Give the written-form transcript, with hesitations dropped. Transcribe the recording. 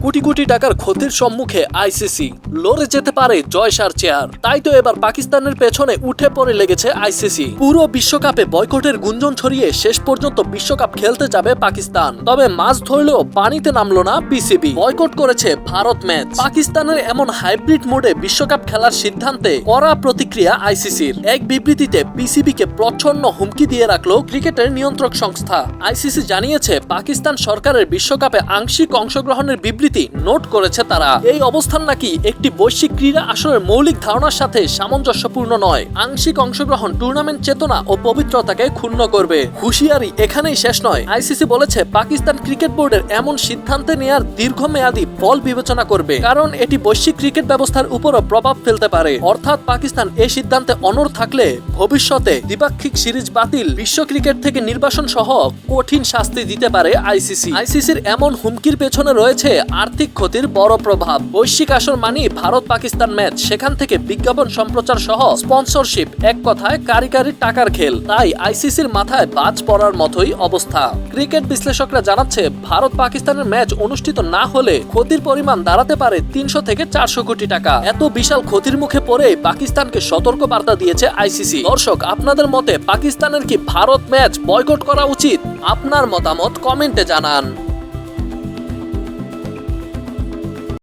কোটি কোটি টাকার ক্ষতির সম্মুখে আইসিসি, লড়ে যেতে পারে জয়সার চেয়ার। তাই তো এবার পাকিস্তানের পেছনে উঠে পড়ে লেগেছে আইসিসি। পুরো বিশ্বকাপে বয়কটের গুঞ্জন ছড়িয়ে শেষ পর্যন্ত বিশ্বকাপ খেলতে যাবে পাকিস্তান। তবে মাছ ধরলেও পানিতে নামলো না পিসিবি, বয়কট করেছে ভারত ম্যাচ। পাকিস্তানের এমন হাইব্রিড মোডে বিশ্বকাপ খেলার সিদ্ধান্তে কড়া প্রতিক্রিয়া আইসিসির। এক বিবৃতিতে পিসিবিকে প্রচ্ছন্ন হুমকি দিয়ে রাখলো ক্রিকেটের নিয়ন্ত্রক সংস্থা। আইসিসি জানিয়েছে পাকিস্তান সরকারের বিশ্বকাপে আংশিক অংশগ্রহণের বিবৃতি নোট করেছে তারা। এই অবস্থান নাকি একটি বৈশ্বিক ক্রীড়া আসরের মৌলিক ধারণার সাথে সামঞ্জস্যপূর্ণ নয়। আংশিক অংশগ্রহণ টুর্নামেন্ট চেতনা ও পবিত্রতাকে ক্ষুণ্ণ করবে। হুঁশিয়ারি এখানেই শেষ নয়। আইসিসি বলেছে পাকিস্তান ক্রিকেট বোর্ডের এমন সিদ্ধান্তে নেয়ার দীর্ঘমেয়াদী ফল বিবেচনা করবে, কারণ এটি বৈশ্বিক ক্রিকেট ব্যবস্থার উপরও প্রভাব ফেলতে পারে। অর্থাৎ পাকিস্তান এই সিদ্ধান্তে অনড় থাকলে ভবিষ্যতে দ্বিপাক্ষিক সিরিজ বাতিল, বিশ্ব ক্রিকেট থেকে নির্বাসন সহ কঠিন শাস্তি দিতে পারে আইসিসি। আইসিসির এমন হুমকির পেছনে রয়েছে আর্থিক ক্ষতির বড় প্রভাব। বৈশ্বিক আসর মানি ভারত পাকিস্তান ম্যাচ, সেখান থেকে বিজ্ঞাপন সম্প্রচার সহ স্পন্সরশিপ, এক কথায় কারি কারি টাকার খেল। তাই আইসিসির মাথায় বাজ পড়ার মতোই অবস্থা। ক্রিকেট বিশ্লেষকরা জানাচ্ছে ভারত পাকিস্তানের ম্যাচ অনুষ্ঠিত না হলে ক্ষতির পরিমাণ দাঁড়াতে পারে 300 থেকে 400 কোটি টাকা। এত বিশাল ক্ষতির মুখে পড়ে পাকিস্তানকে সতর্ক বার্তা দিয়েছে আইসিসি। দর্শক, আপনাদের মতে পাকিস্তানের কি ভারত ম্যাচ বয়কট করা উচিত? আপনার মতামত কমেন্টে জানান।